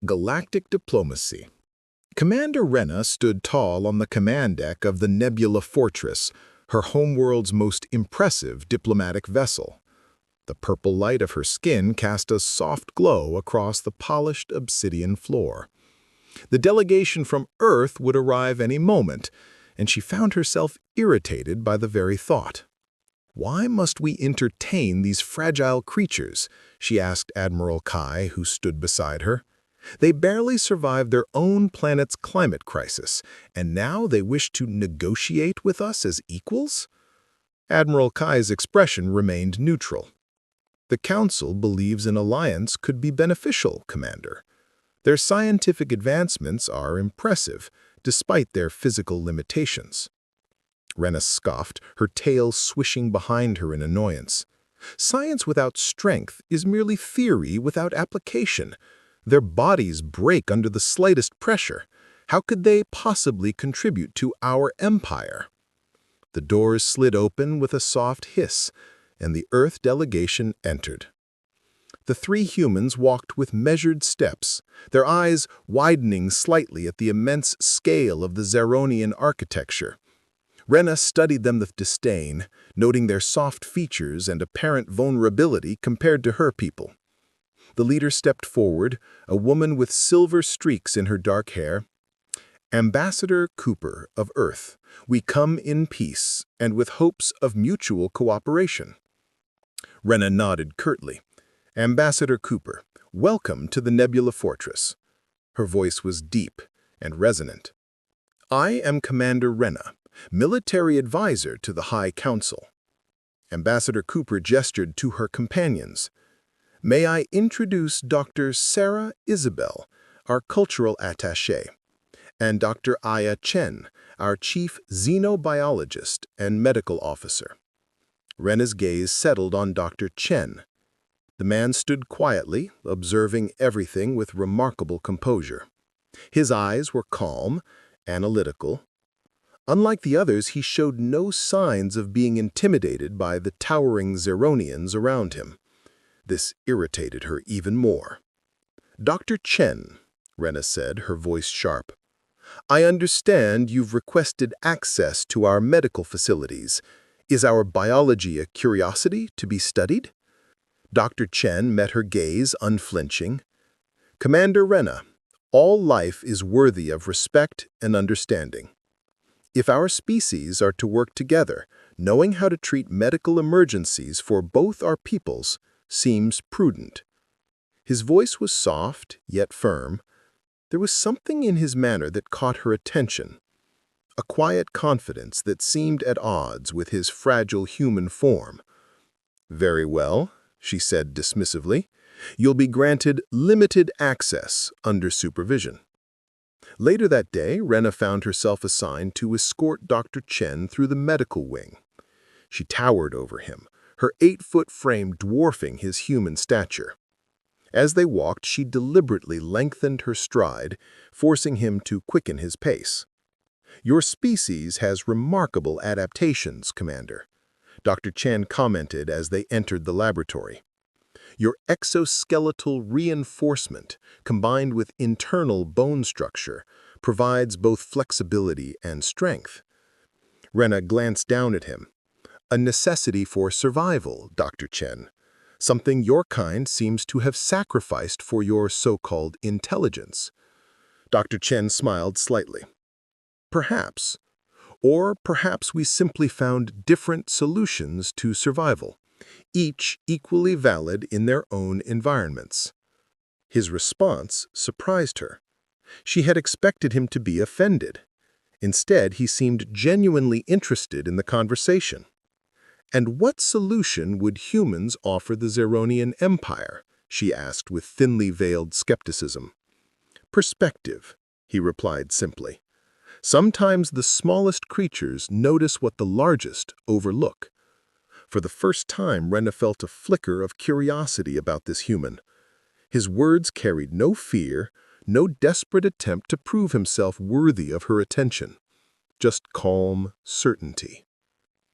Galactic diplomacy. Commander Rena stood tall on the command deck of the Nebula Fortress, her homeworld's most impressive diplomatic vessel. The purple light of her skin cast a soft glow across the polished obsidian floor. The delegation from Earth would arrive any moment, and she found herself irritated by the very thought. "Why must we entertain these fragile creatures?" she asked Admiral Kai, who stood beside her. "They barely survived their own planet's climate crisis, and now they wish to negotiate with us as equals?" Admiral Kai's expression remained neutral. "The Council believes an alliance could be beneficial, Commander. Their scientific advancements are impressive, despite their physical limitations." Rena scoffed, her tail swishing behind her in annoyance. "Science without strength is merely theory without application. Their bodies break under the slightest pressure. How could they possibly contribute to our empire?" The doors slid open with a soft hiss, and the Earth delegation entered. The three humans walked with measured steps, their eyes widening slightly at the immense scale of the Zeronian architecture. Rena studied them with disdain, noting their soft features and apparent vulnerability compared to her people. The leader stepped forward, a woman with silver streaks in her dark hair. "Ambassador Cooper of Earth, we come in peace and with hopes of mutual cooperation." Rena nodded curtly. "Ambassador Cooper, welcome to the Nebula Fortress." Her voice was deep and resonant. "I am Commander Rena, military advisor to the High Council." Ambassador Cooper gestured to her companions. "May I introduce Dr. Sarah Isabel, our cultural attaché, and Dr. Aya Chen, our chief xenobiologist and medical officer." Rena's gaze settled on Dr. Chen. The man stood quietly, observing everything with remarkable composure. His eyes were calm, analytical. Unlike the others, he showed no signs of being intimidated by the towering Zeronians around him. This irritated her even more. "Dr. Chen," Rena said, her voice sharp, "I understand you've requested access to our medical facilities. Is our biology a curiosity to be studied?" Dr. Chen met her gaze, unflinching. "Commander Rena, all life is worthy of respect and understanding. If our species are to work together, knowing how to treat medical emergencies for both our peoples seems prudent." His voice was soft, yet firm. There was something in his manner that caught her attention, a quiet confidence that seemed at odds with his fragile human form. "Very well," she said dismissively. "You'll be granted limited access under supervision." Later that day, Rena found herself assigned to escort Dr. Chen through the medical wing. She towered over him, her 8-foot frame dwarfing his human stature. As they walked, she deliberately lengthened her stride, forcing him to quicken his pace. "Your species has remarkable adaptations, Commander," Dr. Chen commented as they entered the laboratory. "Your exoskeletal reinforcement, combined with internal bone structure, provides both flexibility and strength." Rena glanced down at him. "A necessity for survival, Dr. Chen. Something your kind seems to have sacrificed for your so-called intelligence." Dr. Chen smiled slightly. "Perhaps. Or perhaps we simply found different solutions to survival, each equally valid in their own environments." His response surprised her. She had expected him to be offended. Instead, he seemed genuinely interested in the conversation. "And what solution would humans offer the Zeronian Empire?" she asked with thinly veiled skepticism. "Perspective," he replied simply. "Sometimes the smallest creatures notice what the largest overlook." For the first time, Rena felt a flicker of curiosity about this human. His words carried no fear, no desperate attempt to prove himself worthy of her attention. Just calm certainty.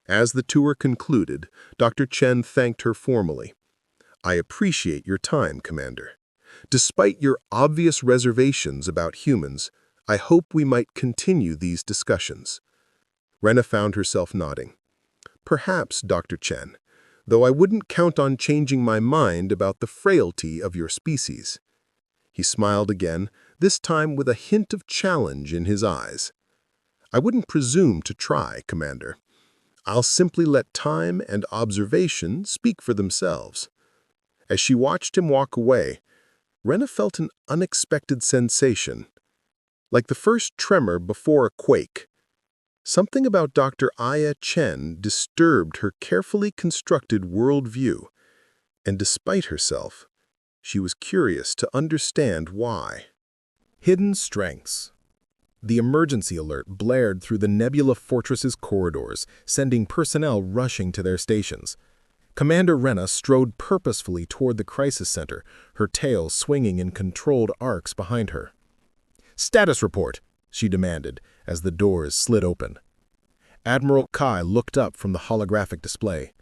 As the tour concluded, Dr. Chen thanked her formally. "I appreciate your time, Commander. Despite your obvious reservations about humans, I hope we might continue these discussions." Rena found herself nodding. "Perhaps, Dr. Chen, though I wouldn't count on changing my mind about the frailty of your species." He smiled again, this time with a hint of challenge in his eyes. "I wouldn't presume to try, Commander. I'll simply let time and observation speak for themselves." As she watched him walk away, Rena felt an unexpected sensation. Like the first tremor before a quake, something about Dr. Aya Chen disturbed her carefully constructed worldview, and despite herself, she was curious to understand why. Hidden strengths. The emergency alert blared through the Nebula Fortress's corridors, sending personnel rushing to their stations. Commander Rena strode purposefully toward the crisis center, her tail swinging in controlled arcs behind her. "Status report," she demanded, as the doors slid open. Admiral Kai looked up from the holographic display.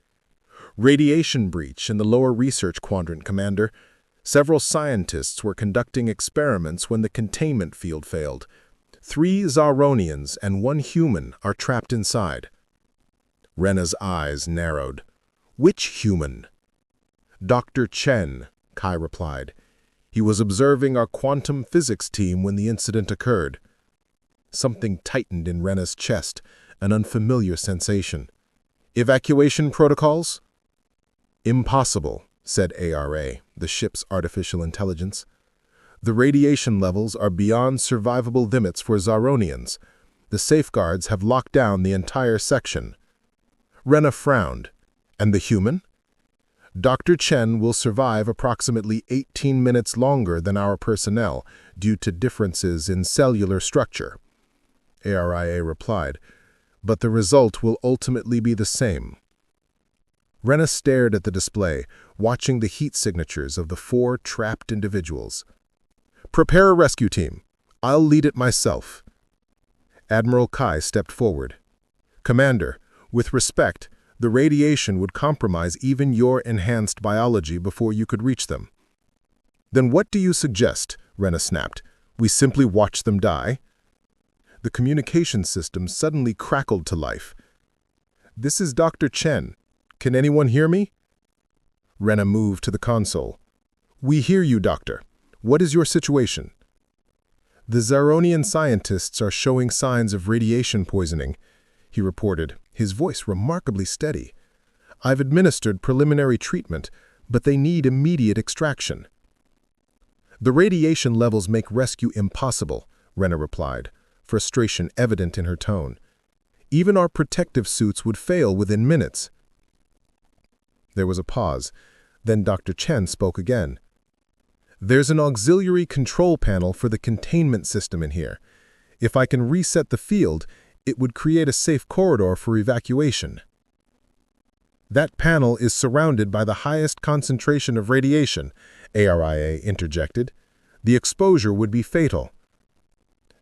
"Radiation breach in the lower research quadrant, Commander. Several scientists were conducting experiments when the containment field failed. 3 Zaronians and 1 human are trapped inside." Rena's eyes narrowed. "Which human?" "Dr. Chen," Kai replied. "He was observing our quantum physics team when the incident occurred." Something tightened in Rena's chest, an unfamiliar sensation. "Evacuation protocols?" "Impossible," said ARA, the ship's artificial intelligence. "The radiation levels are beyond survivable limits for Zaronians. The safeguards have locked down the entire section." Rena frowned. "And the human?" "Dr. Chen will survive approximately 18 minutes longer than our personnel due to differences in cellular structure," ARIA replied, "but the result will ultimately be the same." Rena stared at the display, watching the heat signatures of the 4 trapped individuals. "Prepare a rescue team. I'll lead it myself." Admiral Kai stepped forward. "Commander, with respect, the radiation would compromise even your enhanced biology before you could reach them." "Then what do you suggest?" Rena snapped. "We simply watch them die?" The communication system suddenly crackled to life. "This is Dr. Chen. Can anyone hear me?" Rena moved to the console. "We hear you, Doctor. What is your situation?" "The Zaronian scientists are showing signs of radiation poisoning," he reported, his voice remarkably steady. "I've administered preliminary treatment, but they need immediate extraction." "The radiation levels make rescue impossible," Rena replied, frustration evident in her tone. "Even our protective suits would fail within minutes." There was a pause. Then Dr. Chen spoke again. "There's an auxiliary control panel for the containment system in here. If I can reset the field, it would create a safe corridor for evacuation." "That panel is surrounded by the highest concentration of radiation," ARIA interjected. "The exposure would be fatal."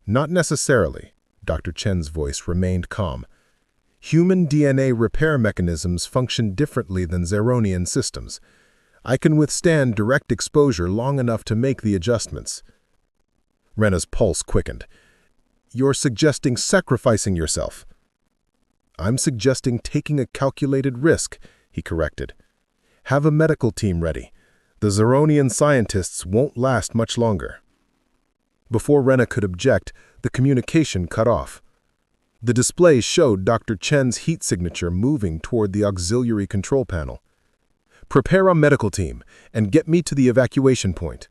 "Not necessarily," Dr. Chen's voice remained calm. "Human DNA repair mechanisms function differently than Zaronian systems. I can withstand direct exposure long enough to make the adjustments." Rena's pulse quickened. "You're suggesting sacrificing yourself." "I'm suggesting taking a calculated risk," he corrected. "Have a medical team ready. The Zaronian scientists won't last much longer." Before Rena could object, the communication cut off. The display showed Dr. Chen's heat signature moving toward the auxiliary control panel. "Prepare a medical team and get me to the evacuation point."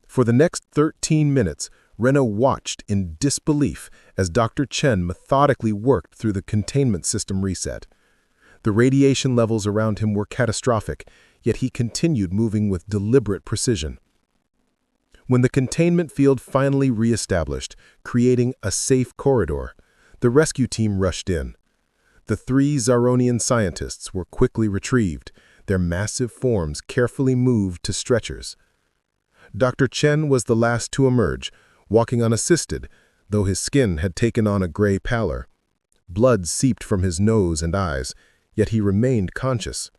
For the next 13 minutes, Rena watched in disbelief as Dr. Chen methodically worked through the containment system reset. The radiation levels around him were catastrophic, yet he continued moving with deliberate precision. When the containment field finally re-established, creating a safe corridor, the rescue team rushed in. The 3 Zaronian scientists were quickly retrieved, their massive forms carefully moved to stretchers. Dr. Chen was the last to emerge, walking unassisted, though his skin had taken on a gray pallor. Blood seeped from his nose and eyes, yet he remained conscious.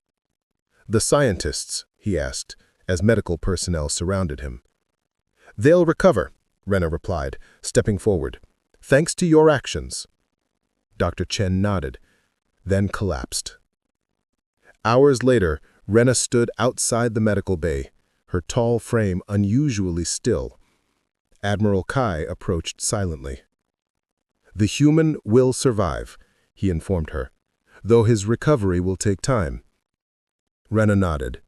"The scientists," he asked, as medical personnel surrounded him. "They'll recover," Rena replied, stepping forward. "Thanks to your actions." Dr. Chen nodded, then collapsed. Hours later, Rena stood outside the medical bay, her tall frame unusually still. Admiral Kai approached silently. "The human will survive," he informed her, "though his recovery will take time." Rena nodded.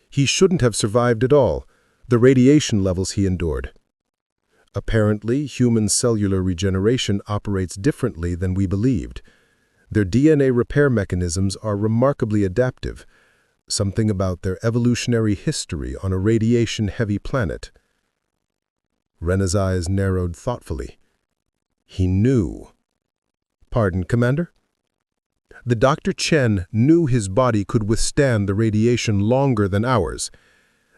"He shouldn't have survived at all, the radiation levels he endured." Apparently, human cellular regeneration operates differently than we believed. Their DNA repair mechanisms are remarkably adaptive, something about their evolutionary history on a radiation-heavy planet. Rena's eyes narrowed thoughtfully. He knew. "Pardon, Commander?" The Dr. Chen knew his body could withstand the radiation longer than ours.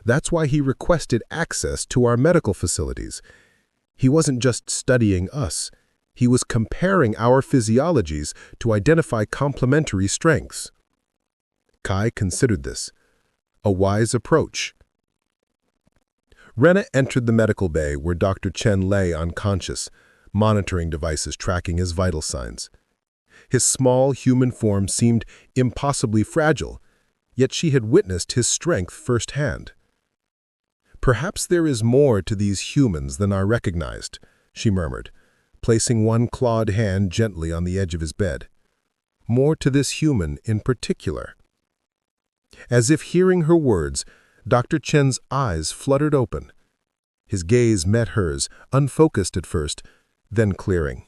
That's why he requested access to our medical facilities. He wasn't just studying us. He was comparing our physiologies to identify complementary strengths. Kai considered this. A wise approach. Rena entered the medical bay where Dr. Chen lay unconscious, monitoring devices tracking his vital signs. His small human form seemed impossibly fragile, yet she had witnessed his strength firsthand. "Perhaps there is more to these humans than are recognized," she murmured, placing one clawed hand gently on the edge of his bed. "More to this human in particular." As if hearing her words, Dr. Chen's eyes fluttered open. His gaze met hers, unfocused at first, then clearing.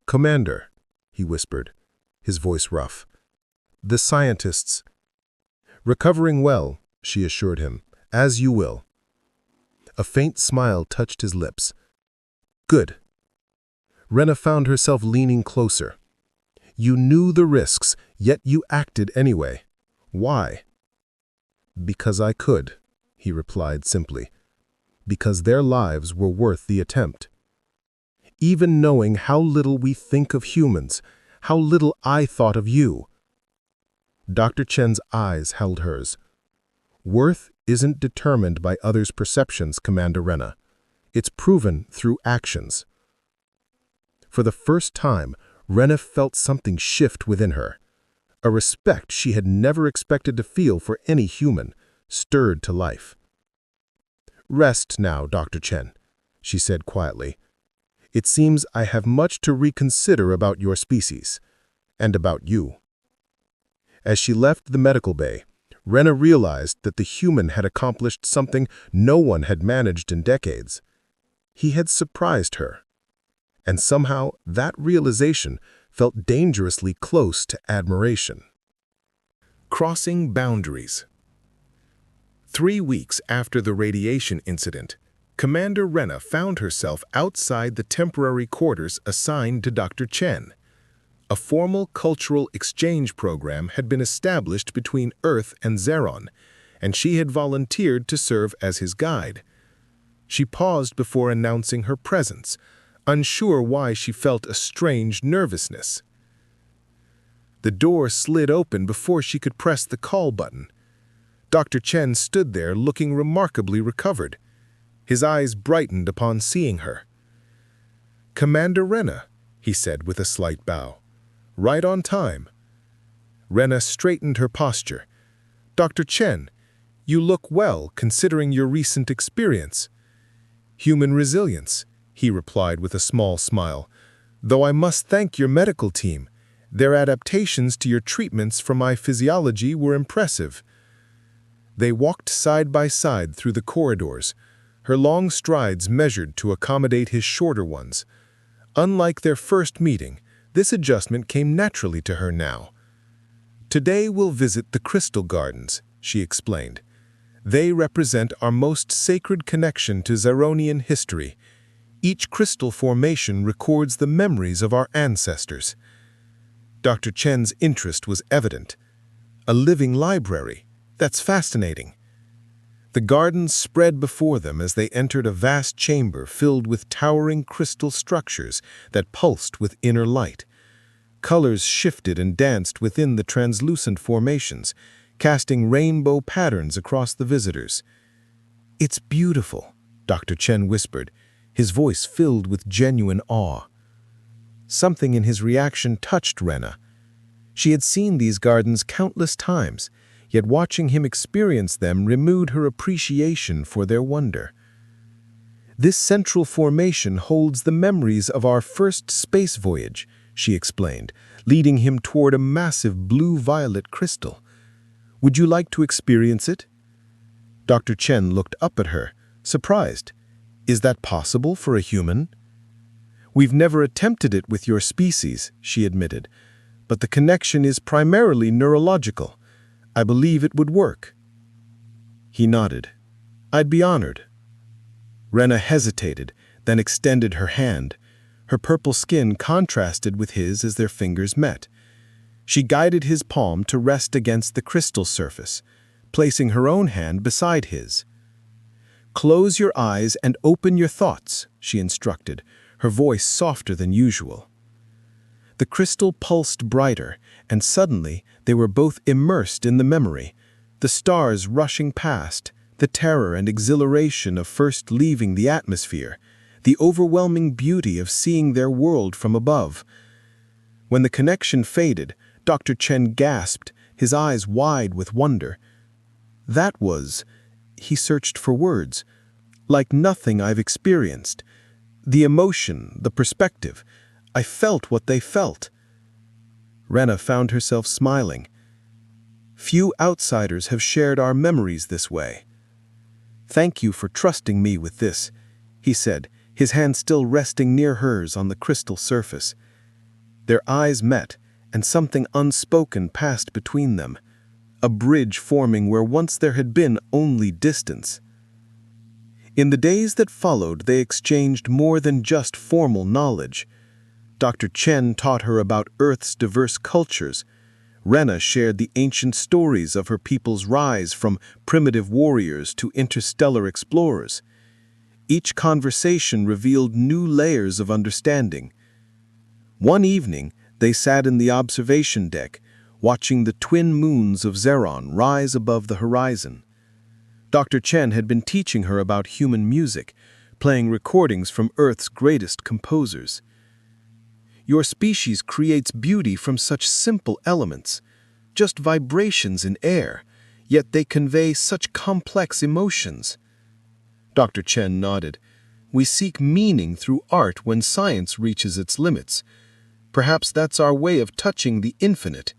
"Commander," he whispered, his voice rough. "The scientists—" "Recovering well," she assured him, "as you will." A faint smile touched his lips. "Good." Rena found herself leaning closer. "You knew the risks, yet you acted anyway. Why?" "Because I could," he replied simply. "Because their lives were worth the attempt." "Even knowing how little we think of humans, how little I thought of you." Dr. Chen's eyes held hers. "Worth isn't determined by others' perceptions, Commander Rena. It's proven through actions." For the first time, Rena felt something shift within her. A respect she had never expected to feel for any human, stirred to life. "Rest now, Dr. Chen," she said quietly. "It seems I have much to reconsider about your species, and about you." As she left the medical bay, Rena realized that the human had accomplished something no one had managed in decades. He had surprised her. And somehow that realization felt dangerously close to admiration. Crossing boundaries. 3 weeks after the radiation incident, Commander Rena found herself outside the temporary quarters assigned to Dr. Chen. A formal cultural exchange program had been established between Earth and Zeron, and she had volunteered to serve as his guide. She paused before announcing her presence, unsure why she felt a strange nervousness. The door slid open before she could press the call button. Dr. Chen stood there looking remarkably recovered. His eyes brightened upon seeing her. "Commander Rena," he said with a slight bow. "Right on time." Rena straightened her posture. "Dr. Chen, you look well considering your recent experience." "Human resilience," he replied with a small smile. "Though I must thank your medical team. Their adaptations to your treatments for my physiology were impressive." They walked side by side through the corridors, her long strides measured to accommodate his shorter ones. Unlike their first meeting, this adjustment came naturally to her now. "Today we'll visit the crystal gardens," she explained. "They represent our most sacred connection to Zeronian history. Each crystal formation records the memories of our ancestors." Dr. Chen's interest was evident. "A living library? That's fascinating." The gardens spread before them as they entered a vast chamber filled with towering crystal structures that pulsed with inner light. Colors shifted and danced within the translucent formations, casting rainbow patterns across the visitors. "It's beautiful," Dr. Chen whispered, his voice filled with genuine awe. Something in his reaction touched Rena. She had seen these gardens countless times, yet watching him experience them renewed her appreciation for their wonder. "This central formation holds the memories of our first space voyage," she explained, leading him toward a massive blue-violet crystal. "Would you like to experience it?" Dr. Chen looked up at her, surprised. "Is that possible for a human?" "We've never attempted it with your species," she admitted, "but the connection is primarily neurological. I believe it would work." He nodded. "I'd be honored." Rena hesitated, then extended her hand. Her purple skin contrasted with his as their fingers met. She guided his palm to rest against the crystal surface, placing her own hand beside his. "Close your eyes and open your thoughts," she instructed, her voice softer than usual. The crystal pulsed brighter, and suddenly they were both immersed in the memory, the stars rushing past, the terror and exhilaration of first leaving the atmosphere, the overwhelming beauty of seeing their world from above. When the connection faded, Dr. Chen gasped, his eyes wide with wonder. "That was," he searched for words, "like nothing I've experienced. The emotion, the perspective, I felt what they felt." Rena found herself smiling. "Few outsiders have shared our memories this way." "Thank you for trusting me with this," he said, his hand still resting near hers on the crystal surface. Their eyes met, and something unspoken passed between them, a bridge forming where once there had been only distance. In the days that followed, they exchanged more than just formal knowledge. Dr. Chen taught her about Earth's diverse cultures. Rena shared the ancient stories of her people's rise from primitive warriors to interstellar explorers. Each conversation revealed new layers of understanding. One evening, they sat in the observation deck, watching the twin moons of Zeron rise above the horizon. Dr. Chen had been teaching her about human music, playing recordings from Earth's greatest composers. "Your species creates beauty from such simple elements, just vibrations in air, yet they convey such complex emotions." Dr. Chen nodded. "We seek meaning through art when science reaches its limits. Perhaps that's our way of touching the infinite."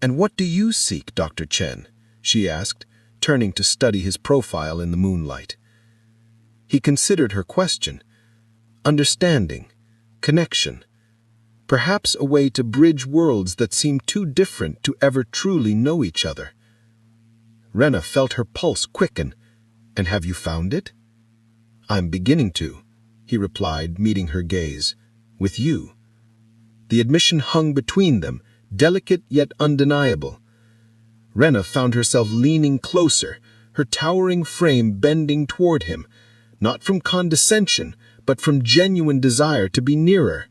"And what do you seek, Dr. Chen?" she asked, turning to study his profile in the moonlight. He considered her question. Understanding, connection, perhaps a way to bridge worlds that seem too different to ever truly know each other. Rena felt her pulse quicken. "And have you found it?" "I'm beginning to," he replied, meeting her gaze. "With you." The admission hung between them, delicate yet undeniable. Rena found herself leaning closer, her towering frame bending toward him, not from condescension, but from genuine desire to be nearer.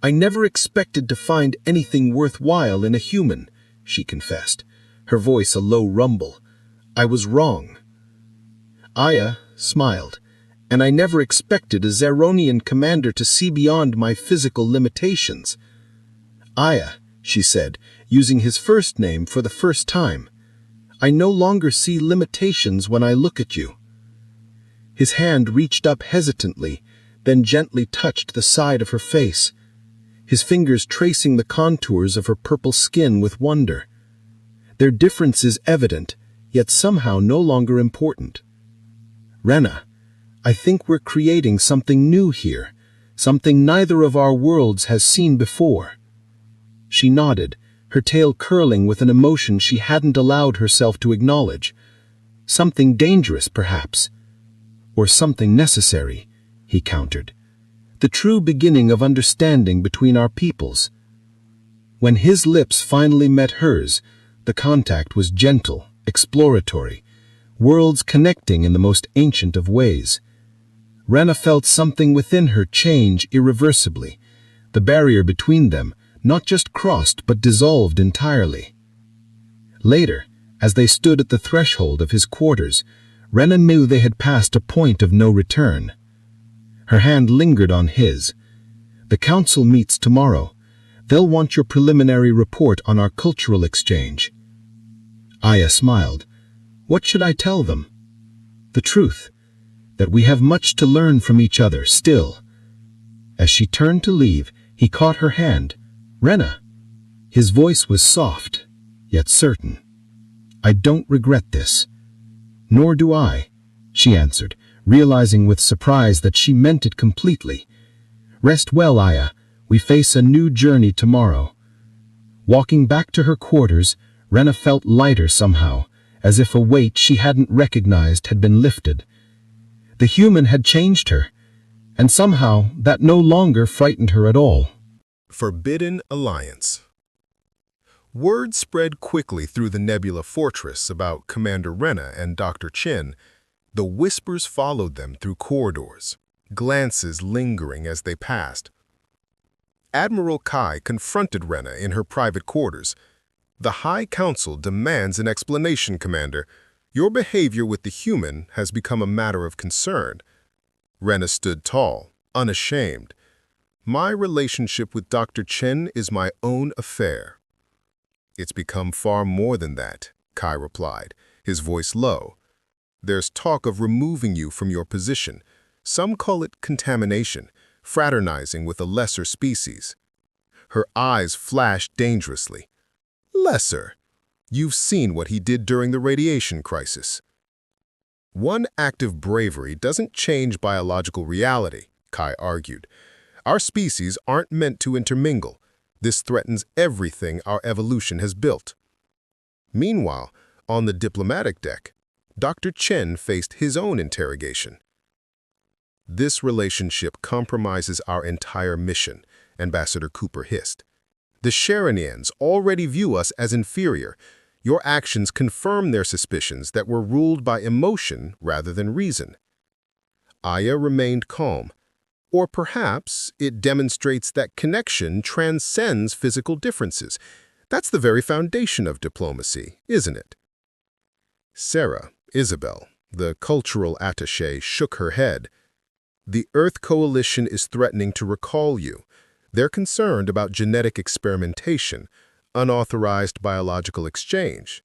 "I never expected to find anything worthwhile in a human," she confessed, her voice a low rumble. "I was wrong." Aya smiled. "And I never expected a Zeronian commander to see beyond my physical limitations." "Aya," she said, using his first name for the first time, "I no longer see limitations when I look at you." His hand reached up hesitantly, then gently touched the side of her face, his fingers tracing the contours of her purple skin with wonder. Their difference is evident, yet somehow no longer important. "Rena, I think we're creating something new here, something neither of our worlds has seen before." She nodded, her tail curling with an emotion she hadn't allowed herself to acknowledge. "Something dangerous, perhaps. Or something necessary," he countered. "The true beginning of understanding between our peoples." When his lips finally met hers, the contact was gentle, exploratory, worlds connecting in the most ancient of ways. Rena felt something within her change irreversibly. The barrier between them not just crossed but dissolved entirely. Later, as they stood at the threshold of his quarters, Rena knew they had passed a point of no return. Her hand lingered on his. "The council meets tomorrow. They'll want your preliminary report on our cultural exchange." Aya smiled. "What should I tell them?" "The truth. That we have much to learn from each other still." As she turned to leave, he caught her hand. "Rena." His voice was soft, yet certain. "I don't regret this." "Nor do I," she answered, realizing with surprise that she meant it completely. "Rest well, Aya. We face a new journey tomorrow." Walking back to her quarters, Rena felt lighter somehow, as if a weight she hadn't recognized had been lifted. The human had changed her, and somehow that no longer frightened her at all. Forbidden Alliance. Word spread quickly through the Nebula Fortress about Commander Rena and Dr. Chen. The whispers followed them through corridors, glances lingering as they passed. Admiral Kai confronted Rena in her private quarters. "The High Council demands an explanation, Commander. Your behavior with the human has become a matter of concern." Rena stood tall, unashamed. "My relationship with Dr. Chen is my own affair." "It's become far more than that," Kai replied, his voice low. "There's talk of removing you from your position. Some call it contamination, fraternizing with a lesser species." Her eyes flashed dangerously. "Lesser? You've seen what he did during the radiation crisis." "One act of bravery doesn't change biological reality," Kai argued. "Our species aren't meant to intermingle. This threatens everything our evolution has built." Meanwhile, on the diplomatic deck, Dr. Chen faced his own interrogation. "This relationship compromises our entire mission," Ambassador Cooper hissed. "The Sharonians already view us as inferior. Your actions confirm their suspicions that we're ruled by emotion rather than reason." Aya remained calm. "Or perhaps it demonstrates that connection transcends physical differences. That's the very foundation of diplomacy, isn't it?" Sarah, Isabel, the cultural attaché, shook her head. "The Earth Coalition is threatening to recall you. They're concerned about genetic experimentation, unauthorized biological exchange."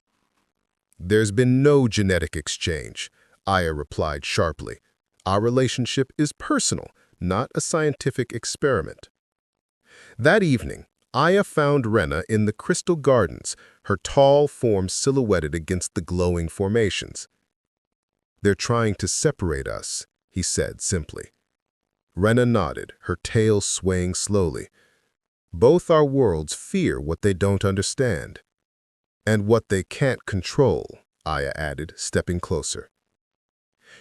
"There's been no genetic exchange," Aya replied sharply. "Our relationship is personal, not a scientific experiment." That evening, Aya found Rena in the Crystal Gardens, her tall form silhouetted against the glowing formations. "They're trying to separate us," he said simply. Rena nodded, her tail swaying slowly. "Both our worlds fear what they don't understand." "And what they can't control," Aya added, stepping closer.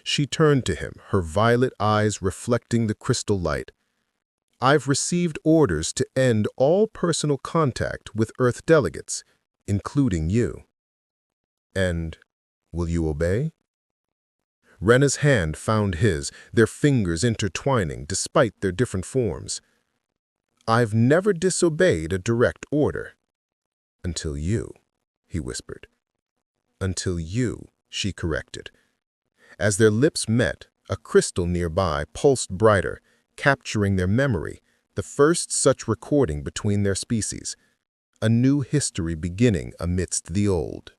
She turned to him, her violet eyes reflecting the crystal light. "I've received orders to end all personal contact with Earth delegates, including you." "And will you obey?" Rena's hand found his, their fingers intertwining despite their different forms. "I've never disobeyed a direct order." "Until you," he whispered. "Until you," she corrected. As their lips met, a crystal nearby pulsed brighter, capturing their memory, the first such recording between their species. A new history beginning amidst the old.